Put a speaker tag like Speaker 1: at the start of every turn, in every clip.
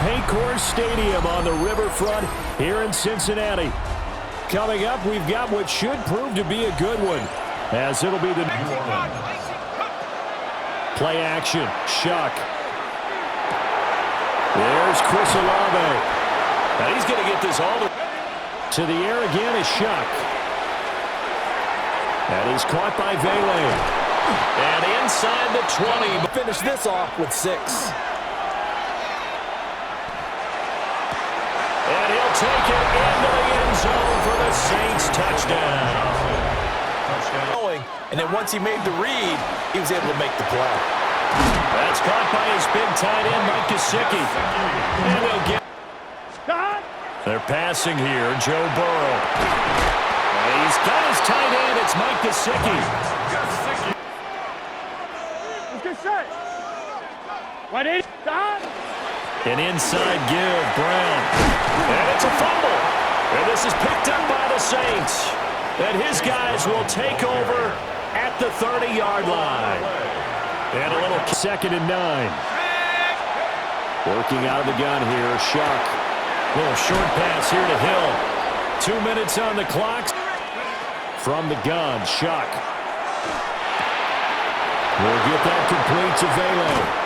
Speaker 1: Paycor Stadium on the riverfront here in Cincinnati. Coming up, we've got what should prove to be a good one, as it'll be the play action. Shuck. There's Chris Olave. Now he's going to get this all to the air again is Shuck. That is caught by Vele. And inside the 20.
Speaker 2: Finish this off with 6.
Speaker 1: And he'll take it into the end zone for the Saints touchdown.
Speaker 2: And then once he made the read, he was able to make the play.
Speaker 1: That's caught by his big tight end, Mike Gesicki. And they'll get. They're passing here, Joe Burrow. And he's got his tight end. It's Mike Gesicki. An inside give, Brown. And it's a fumble. And this is picked up by the Saints. And his guys will take over at the 30-yard line. And a little 2nd and 9. Working out of the gun here, Shuck. Little short pass here to Hill. 2 minutes on the clock. From the gun, Shuck. We'll get that complete to Vele.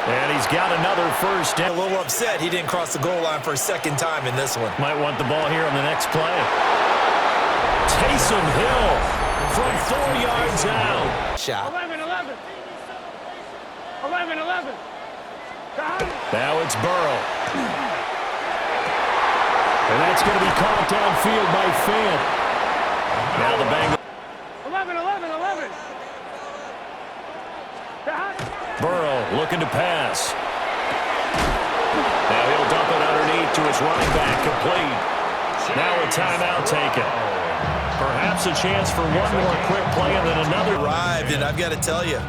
Speaker 1: And he's got another first down.
Speaker 2: A little upset he didn't cross the goal line for a second time in this one.
Speaker 1: Might want the ball here on the next play. Taysom Hill from 4 yards out.
Speaker 2: Shot.
Speaker 3: 11.
Speaker 1: Now it's Burrow. And that's going to be caught downfield by Fant. Now the Bengals.
Speaker 3: 11.
Speaker 1: Burrow looking to pass. Now he'll dump it underneath to his running back, complete. Now a timeout taken. Perhaps a chance for one more quick play and then another.
Speaker 2: Arrived, and I've got to tell you,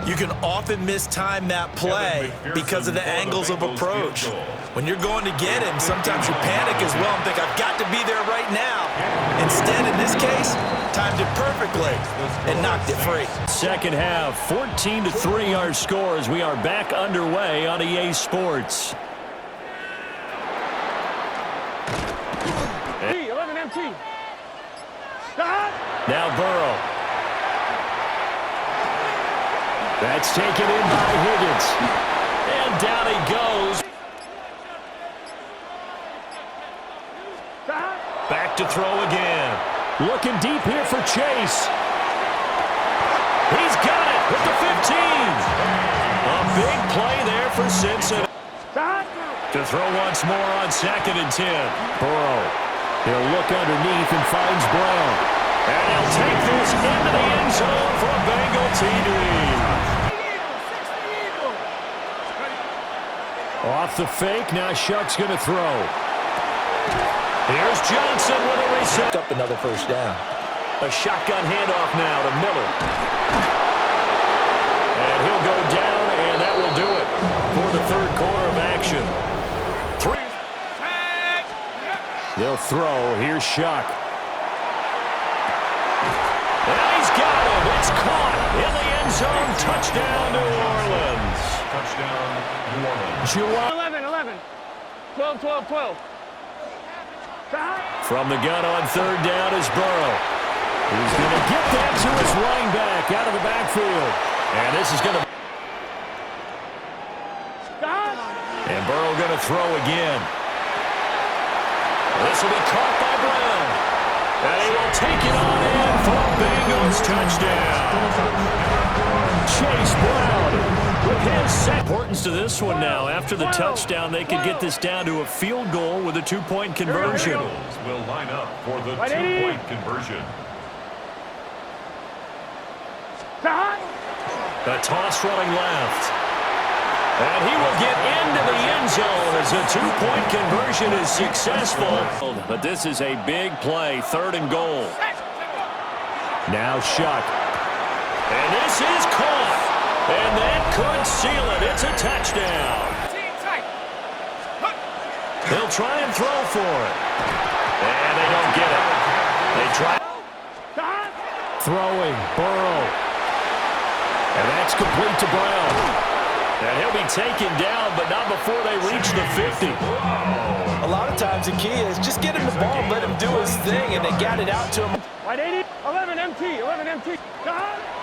Speaker 2: you can often mistime that play because of the angles of approach. When you're going to get him, sometimes you panic as well and think, I've got to be there right now. Instead, in this case, timed it perfectly and knocked it free.
Speaker 1: Second half, 14-3 our score as we are back underway on EA Sports.
Speaker 3: 11 MT.
Speaker 1: Now Burrow. That's taken in by Higgins. And down he goes. Back to throw again. Looking deep here for Chase. He's got it with the 15. A big play there for Cincinnati. To throw once more on 2nd and 10. Burrow. He'll look underneath and finds Brown. And he'll take this into the end zone for a Bengal TD. Off the fake, now Shuck's going to throw. Here's Johnson with a reset.
Speaker 2: Up another first down.
Speaker 1: A shotgun handoff now to Miller. And he'll go down, and that will do it for the third quarter of action. 3. They'll throw. Here's Shuck. And he's got him. It's caught in the end zone. Touchdown, New Orleans.
Speaker 4: Touchdown, New Orleans.
Speaker 3: 11. 12.
Speaker 1: From the gun on 3rd down is Burrow. He's going to get that to his running back out of the backfield. And this is going to... And Burrow going to throw again. This will be caught by Brown. And he will take it on in for a Bengals touchdown. Chase Brown with his set. Importance to this one now. After the touchdown, they could get this down to a field goal with a 2-point conversion.
Speaker 4: Bengals will line up for the 2-point conversion.
Speaker 1: A toss running left. And he will get into the end zone as a 2-point conversion is successful. But this is a big play, 3rd and goal. Now Shuck. And this is caught. And that could seal it. It's a touchdown. They'll try and throw for it. And they don't get it. They try. Throwing, Burrow. And that's complete to Brown. And he'll be taken down, but not before they reach the 50.
Speaker 2: A lot of times the key is just get him the ball, let him do his thing, and they got it out to him.
Speaker 3: Wide 80, 11 MT, 11 MT.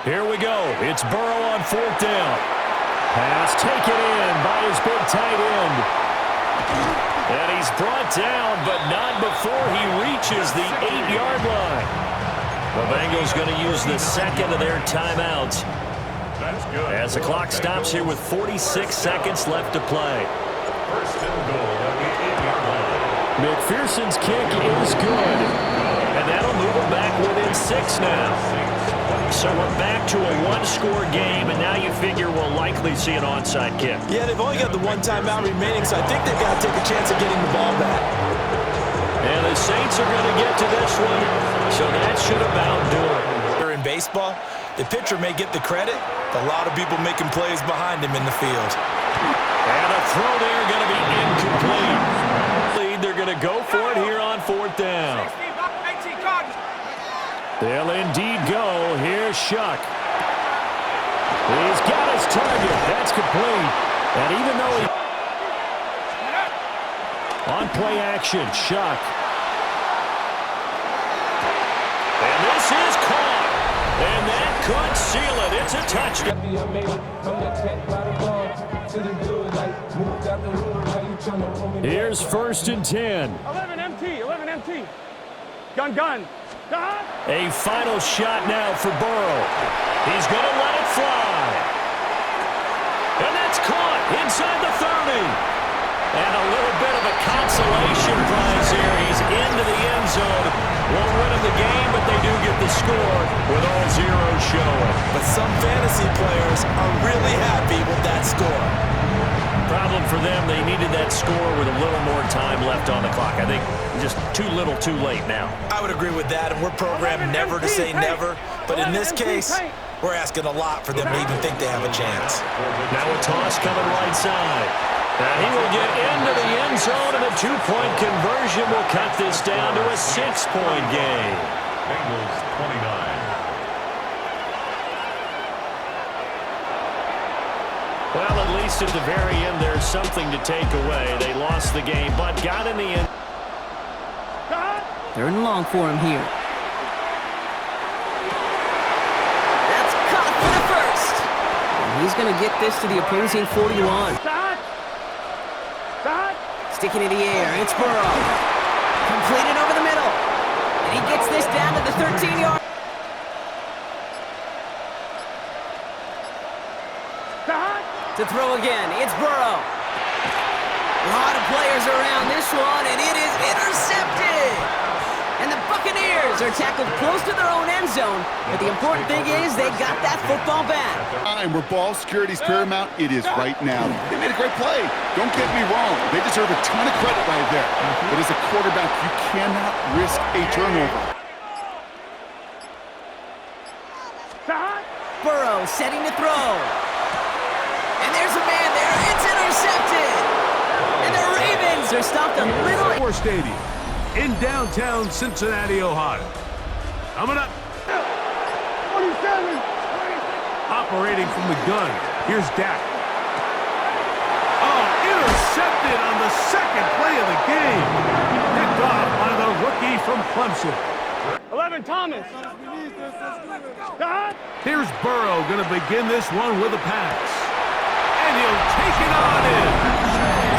Speaker 1: Here we go. It's Burrow on 4th down. Pass taken in by his big tight end. And he's brought down, but not before he reaches the 8-yard line. The Bengals going to use the second of their timeouts.
Speaker 4: That's good.
Speaker 1: As the clock stops here with 46 seconds left to play.
Speaker 4: First and goal at the 8-yard line.
Speaker 1: McPherson's kick is good. And that'll move them back within 6 now. So we're back to a one-score game, and now you figure we'll likely see an onside kick.
Speaker 2: Yeah, they've only got the one timeout remaining, so I think they've got to take a chance of getting the ball back.
Speaker 1: And the Saints are going to get to this one, so that should about do it.
Speaker 2: In baseball, the pitcher may get the credit, but a lot of people making plays behind him in the field.
Speaker 1: And a throw there going to be incomplete. They're going to go for it here on 4th down. They'll indeed go. Here's Shuck. He's got his target. That's complete. And even though he... On play action, Shuck. And this is caught. And that could seal it. It's a touchdown. Here's 1st and 10.
Speaker 3: 11 MT, 11 MT. Gun.
Speaker 1: A final shot now for Burrow. He's going to let it fly. And that's caught inside the 30. And a little bit of a consolation prize here. He's into the end zone. Won't win him the game, but they do get the score with all zeros showing.
Speaker 2: But some fantasy players are really happy with that score.
Speaker 1: Problem for them, they needed that score with a little more time left on the clock. I think just too little too late now.
Speaker 2: I would agree with that, and we're programmed never to say never. But in this case, we're asking a lot for them to even think they have a chance.
Speaker 1: Now a toss coming right side. And he will get into the end zone, and a 2-point conversion will cut this down to a 6-point game.
Speaker 4: Bengals 29.
Speaker 1: Well, at least at the very end, there's something to take away. They lost the game, but got in the end.
Speaker 5: 3rd and long for him here. That's caught for the first. And he's going to get this to the opposing 41. Sticking in the air, it's Burrow. Completed over the middle. And he gets this down to the 13-yard. To throw again, it's Burrow. A lot of players around this one, and it is intercepted. And the Buccaneers are tackled close to their own end zone, but the important thing is they got that football back.
Speaker 6: Time where ball security is paramount, it is right now. They made a great play. Don't get me wrong. They deserve a ton of credit right there. But as a quarterback, you cannot risk a turnover.
Speaker 5: Burrow setting to throw. And there's a man there. It's intercepted. And the Ravens are stopped a little.
Speaker 7: Stadium in downtown Cincinnati, Ohio. Coming up.
Speaker 3: 47.
Speaker 7: Operating from the gun. Here's Dak. Oh, intercepted on the second play of the game. Picked off by the rookie from Clemson.
Speaker 3: 11 Thomas.
Speaker 7: Here's Burrow going to begin this one with a pass. And he'll take it on in.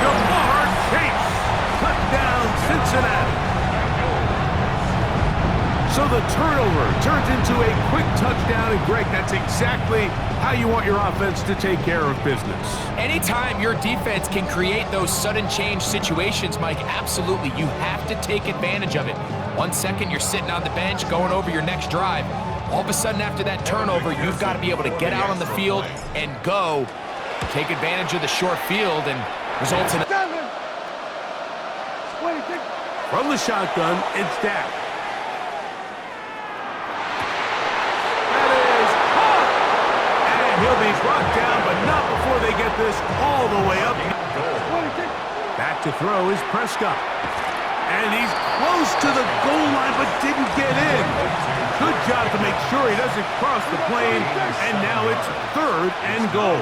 Speaker 7: Jamar Chase. Touchdown, Cincinnati. So the turnover turns into a quick touchdown. And, Greg, that's exactly how you want your offense to take care of business.
Speaker 8: Anytime your defense can create those sudden change situations, Mike, absolutely, you have to take advantage of it. 1 second, you're sitting on the bench, going over your next drive. All of a sudden, after that turnover, you've got to be able to get out on the field and go. Take advantage of the short field and results in...
Speaker 7: From the shotgun, it's Dak. That is caught! And he'll be brought down, but not before they get this all the way up. Back to throw is Prescott. And he's close to the goal line, but didn't get in. Good job to make sure he doesn't cross the plane. And now it's 3rd and goal.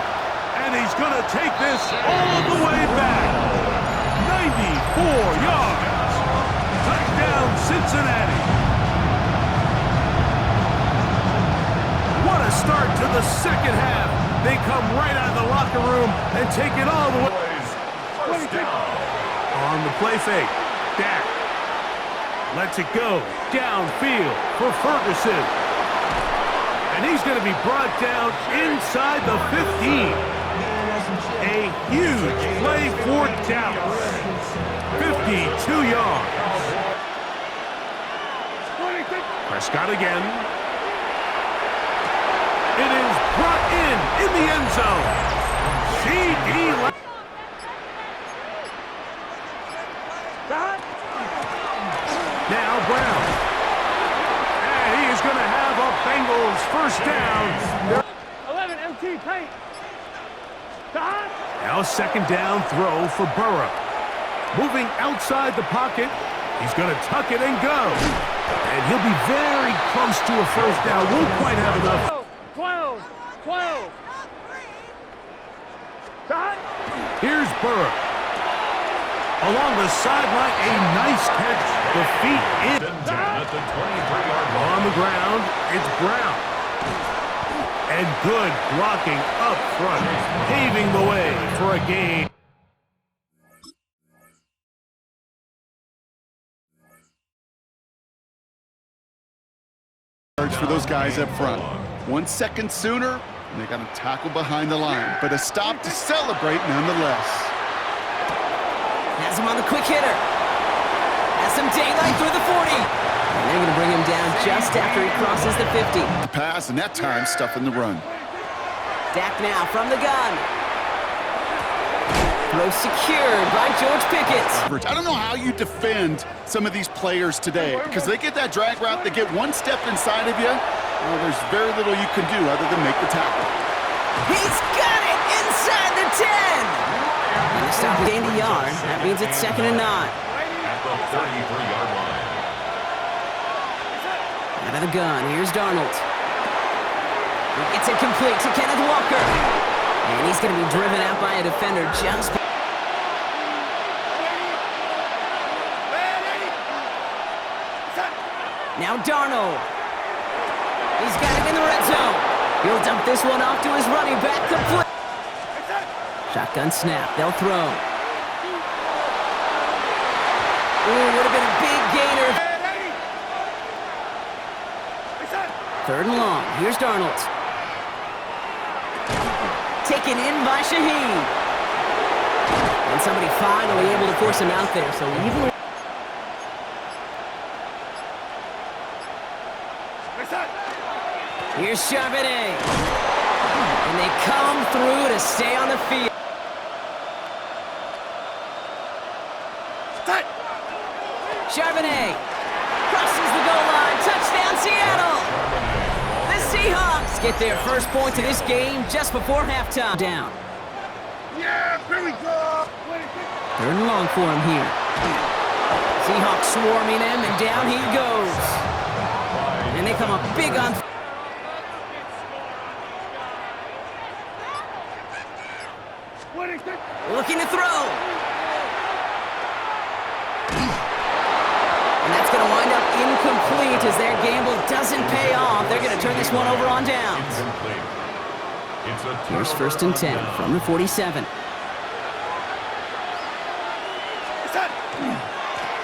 Speaker 7: And he's going to take this all the way back. 94 yards. Touchdown, Cincinnati. What a start to the second half. They come right out of the locker room and take it all the way. On the play fake, Dak lets it go downfield for Ferguson. And he's going to be brought down inside the 15. A huge play for Dallas. 52 yards. Prescott again. It is brought in the end zone. CD. Now Brown. And he is going to have a Bengals first down.
Speaker 3: 11, MT, paint.
Speaker 7: Now second down throw for Burrow. Moving outside the pocket. He's going to tuck it and go. And he'll be very close to a first down. Won't quite have enough.
Speaker 3: 12.
Speaker 7: Here's Burrow. Along the sideline, a nice catch. The feet in. On the ground, it's Brown. And good blocking up front, paving the way for a gain.
Speaker 6: For those guys up front. 1 second sooner, and they got to tackle behind the line. But a stop to celebrate nonetheless.
Speaker 5: Has him on the quick hitter. Has some daylight through the 40. And they're going to bring him down just after he crosses the 50.
Speaker 6: Pass, and that time stuffing the run.
Speaker 5: Dak now from the gun. Throw secured by George Pickett.
Speaker 6: I don't know how you defend some of these players today because they get that drag route, they get one step inside of you. Well, there's very little you can do other than make the tackle.
Speaker 5: He's got it inside the 10. And the stop gained a yard. That means it's 2nd and 9.
Speaker 4: At the 33-yard line.
Speaker 5: Out of the gun, here's Darnold. It's incomplete to Kenneth Walker. And he's going to be driven out by a defender just... Now Darnold. He's got it in the red zone. He'll dump this one off to his running back. Complete. Shotgun snap. They'll throw. Ooh, would have been a big gainer. 3rd and long. Here's Darnold. Taken in by Shaheed. And somebody finally able to force him out there. So even... Here's Charbonnet. And they come through to stay on the field. Charbonnet crosses the goal line. Touchdown, Seattle. The Seahawks get their first point to this game just before halftime. Down.
Speaker 3: Yeah, here we go.
Speaker 5: 3rd and long for him here. Seahawks swarming him, and down he goes. And they come up big on... Looking to throw. And that's going to wind up incomplete as their gamble doesn't pay off. They're going to turn this one over on downs. Here's 1st and 10 from the 47.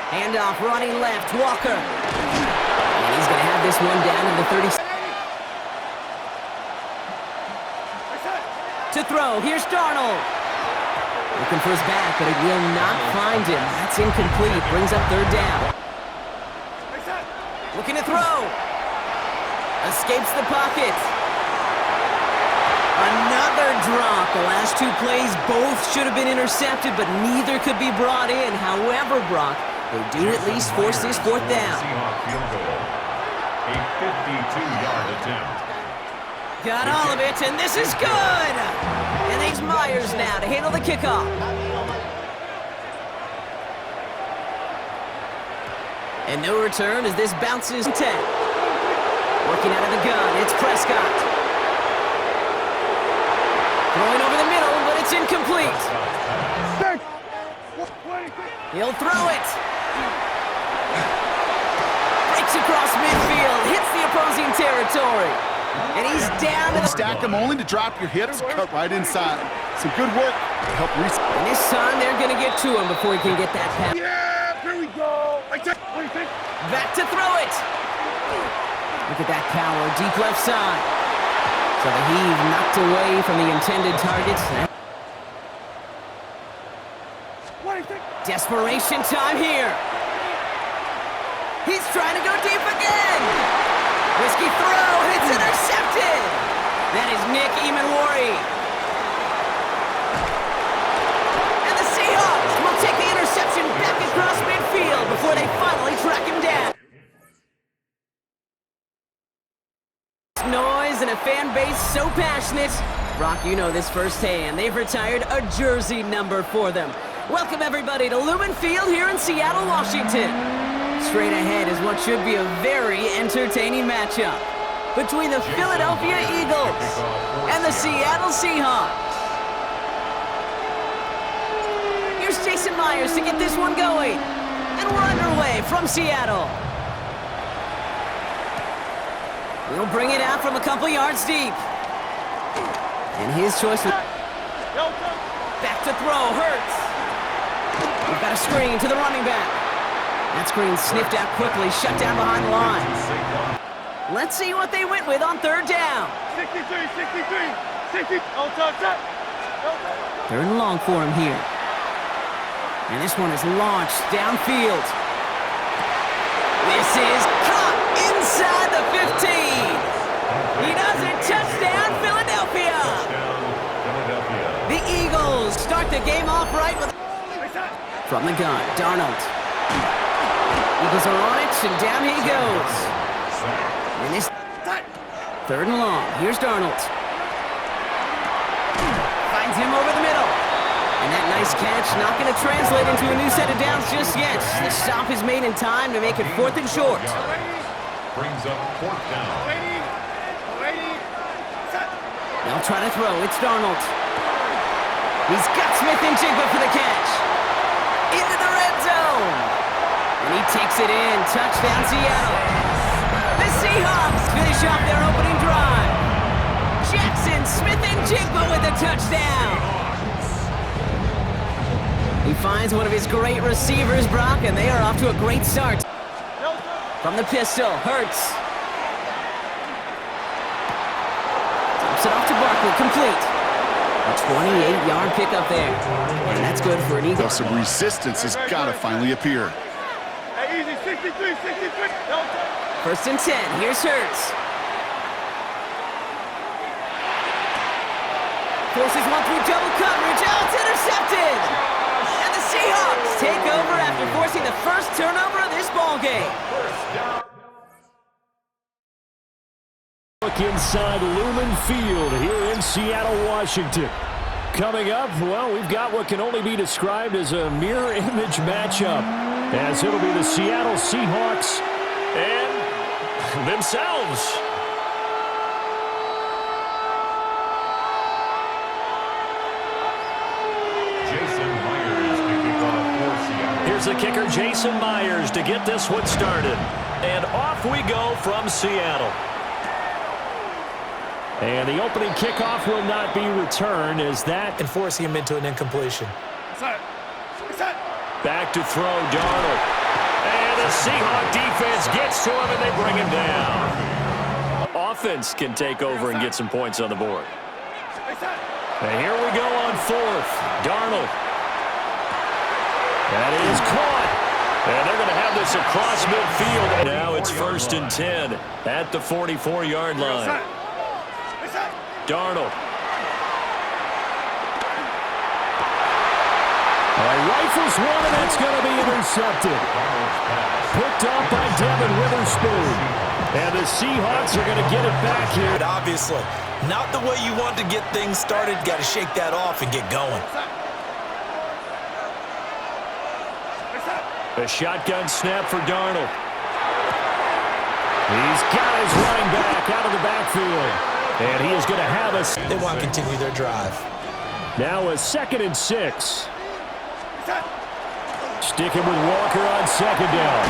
Speaker 5: Handoff running left, Walker. And he's going to have this one down in the 30. To throw, here's Darnold. Looking for his back, but it will not find him. That's incomplete. Brings up 3rd down. Looking to throw. Escapes the pocket. Another drop. The last 2 plays both should have been intercepted, but neither could be brought in. However, Brock, they do at least force this 4th down.
Speaker 4: Seahawks field goal. A 52-yard attempt.
Speaker 5: Got all of it, and this is good! And it's Myers now to handle the kickoff. And no return as this bounces 10. Working out of the gun, it's Prescott. Throwing over the middle, It's incomplete. He'll throw it. Breaks across midfield, hits the opposing territory. And he's down to the...
Speaker 6: Stack them only to drop your hips, cut right inside. Some good work to help reset.
Speaker 5: And this time they're going to get to him before he can get that pass.
Speaker 3: Yeah, here we go. What do you think?
Speaker 5: Back to throw it. Look at that power, deep left side. So the heave knocked away from the intended targets.
Speaker 3: What do you think?
Speaker 5: Desperation time here. He's trying to go deep again. Risky throw, and it's intercepted. That is Nick Emanwari. And the Seahawks will take the interception back across midfield before they finally track him down. Noise and a fan base so passionate. Brock, you know this firsthand. They've retired a jersey number for them. Welcome everybody to Lumen Field here in Seattle, Washington. Straight ahead is what should be a very entertaining matchup between the Philadelphia Eagles and the Seattle Seahawks. Here's Jason Myers to get this one going. And we're underway from Seattle. He'll bring it out from a couple yards deep. And his choice was... Back to throw, Hurts. We've got a screen to the running back. That screen sniffed out quickly, shut down behind the line. Let's see what they went with on third down.
Speaker 3: 63, 60. Don't touch that.
Speaker 5: Third and long for him here. And this one is launched downfield. This is caught inside the 15. He does it. Touchdown, Philadelphia. The Eagles start the game off right with... From the gun, Darnold. Eagles are on it, and down he goes. And this... Third and long. Here's Darnold. Finds him over the middle. And that nice catch not going to translate into a new set of downs just yet. The stop is made in time to make it 4th and short.
Speaker 4: Brings up 4th down.
Speaker 5: They'll try to throw. It's Darnold. He's got Smith and Jigba for the catch. Into the red zone. And he takes it in. Touchdown, Seattle. The Seahawks finish off their opening drive. Jackson, Smith and Jigba with a touchdown. He finds one of his great receivers, Brock, and they are off to a great start. From the pistol, Hurts. Dumps it off to Barkley, complete. A 28-yard pickup there. And that's good for an Eagle.
Speaker 6: Well, some resistance has got to finally appear.
Speaker 3: Hey, easy, 63.
Speaker 5: First and 10, here's Hurts. Forces one through double coverage. Oh, it's intercepted! And the Seahawks take over after forcing the first turnover of this ballgame.
Speaker 1: Look inside Lumen Field here in Seattle, Washington. Coming up, well, we've got what can only be described as a mirror image matchup, as it'll be the Seattle Seahawks and themselves.
Speaker 4: Jason Myers to kick off for Seattle.
Speaker 1: Here's the kicker, Jason Myers, to get this one started. And off we go from Seattle. And the opening kickoff will not be returned as that...
Speaker 2: And forcing him into an incompletion.
Speaker 1: Back to throw, Darnold. And the Seahawk defense gets to him and they bring him down. Offense can take over and get some points on the board. And here we go on 4th. Darnold. That is caught. And they're going to have this across midfield. Now it's 1st and 10 at the 44-yard line. Darnold. Rifles one, and it's going to be intercepted. Picked up by Devin Witherspoon. And the Seahawks are going to get it back here.
Speaker 2: But obviously, not the way you want to get things started. Got to shake that off and get going.
Speaker 1: A shotgun snap for Darnold. He's got his running back out of the backfield. And he is going to have us.
Speaker 2: They want to continue their drive.
Speaker 1: Now a 2nd and 6. Sticking with Walker on 2nd down.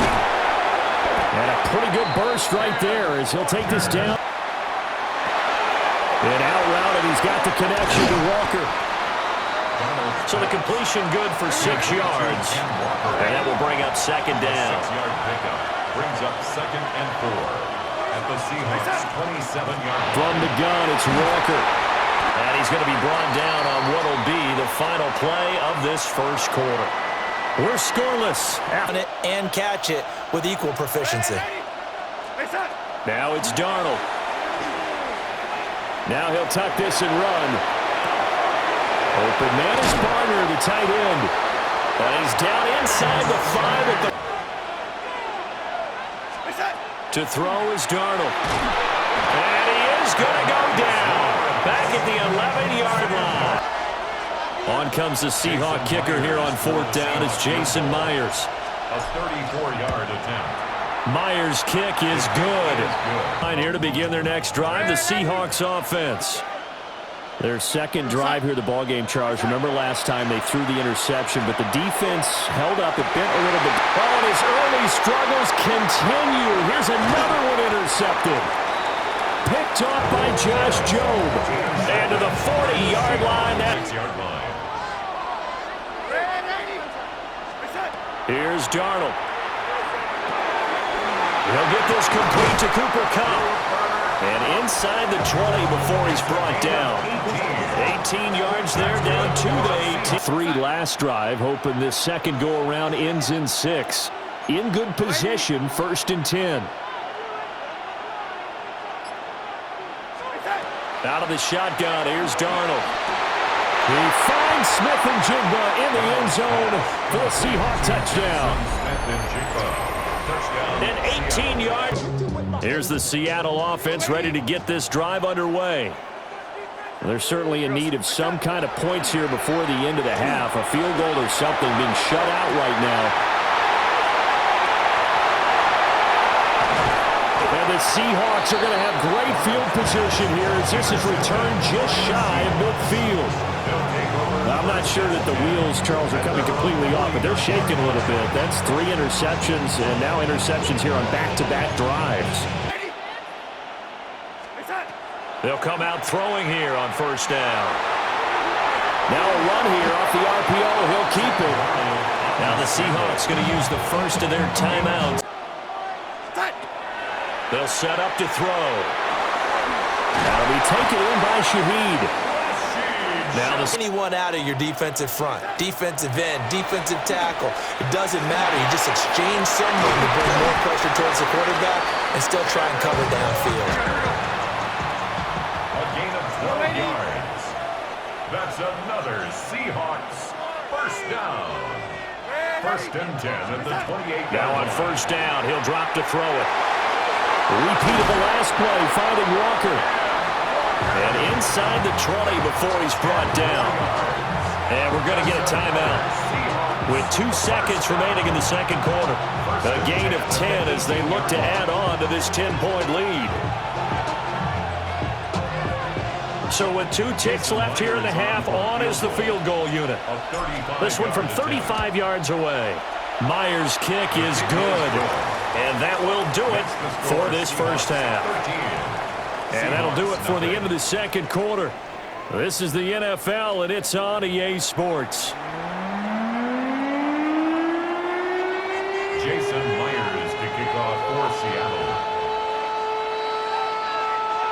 Speaker 1: And a pretty good burst right there as he'll take this down. And out route, and he's got the connection to Walker. So the completion good for 6 yards. And that will bring up 2nd down.
Speaker 4: 6-yard pickup brings up 2nd and 4 at the Seahawks 27-yard.
Speaker 1: From the gun, it's Walker. And he's going to be brought down on what will be the final play of this first quarter. We're scoreless.
Speaker 2: And catch it with equal proficiency.
Speaker 1: Now it's Darnold. Now he'll tuck this and run. Open man is Barner, the tight end. And he's down inside the 5 at the... To throw is Darnold. And he is going to go down. Back at the 11-yard line. On comes the Seahawk kicker here on 4th down. It's Jason Myers.
Speaker 4: A 34-yard attempt.
Speaker 1: Myers' kick is good. Here to begin their next drive, the Seahawks offense. Their second drive here, the ballgame, Charles. Remember last time they threw the interception, but the defense held up. It bent a little bit. Oh, and his early struggles continue. Here's another one intercepted. Picked off by Josh Jobe. And to the 40-yard line.
Speaker 4: 6-yard line.
Speaker 1: Here's Darnold. He'll get this complete to Cooper Kupp. And inside the 20 before he's brought down. 18 yards there, down to the 18. 3 last drive, hoping this second go-around ends in 6. In good position, 1st and 10. Out of the shotgun, here's Darnold. He finds Smith-Njigba in the end zone for a Seahawk touchdown. An 18-yard. Here's the Seattle offense ready to get this drive underway. They're certainly in need of some kind of points here before the end of the half. A field goal or something being shut out right now. And the Seahawks are going to have great field position here as this is returned just shy of midfield. I'm not sure that the wheels, Charles, are coming completely off, but they're shaking a little bit. That's 3 interceptions, and now interceptions here on back-to-back drives. They'll come out throwing here on 1st down. Now a run here off the RPO. He'll keep it. Now the Seahawks going to use the first of their timeouts. They'll set up to throw. That'll be taken in by Shaheed. Now
Speaker 2: anyone out of your defensive front, defensive end, defensive tackle, it doesn't matter. You just exchange someone to bring more pressure towards the quarterback and still try and cover downfield.
Speaker 4: A gain of 12 yards. That's another Seahawks 1st down. 1st and 10 at the 28.
Speaker 1: Now on 1st down, he'll drop to throw it. Repeat of the last play, finding Walker. And inside the 20 before he's brought down. And we're going to get a timeout with 2 seconds remaining in the second quarter. A gain of 10 as they look to add on to this 10-point lead. So with 2 ticks left here in the half, on is the field goal unit. This one from 35 yards away. Myers' kick is good. And that will do it for this first half. And that'll do it for the end of the second quarter. This is the NFL, and it's on EA Sports.
Speaker 4: Jason Myers to kick off for Seattle.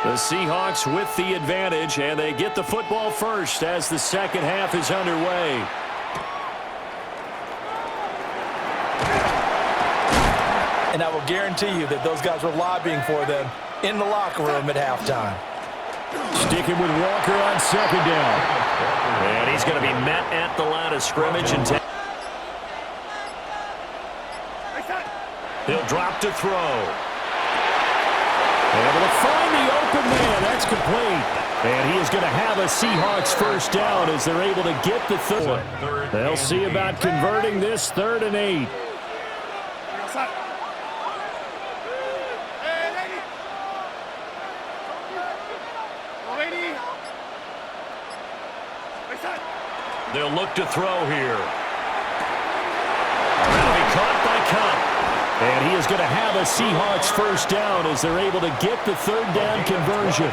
Speaker 1: The Seahawks with the advantage, and they get the football first as the second half is underway.
Speaker 2: And I will guarantee you that those guys were lobbying for them in the locker room at halftime.
Speaker 1: Sticking with Walker on 2nd down. And he's going to be met at the line of scrimmage. And he'll drop to throw. Able to find the open man. That's complete. And he is going to have a Seahawks 1st down as they're able to get the 3rd. They'll see about converting this 3rd and 8. They'll look to throw here. That'll be caught by Cup. And he is going to have a Seahawks first down as they're able to get the third down conversion.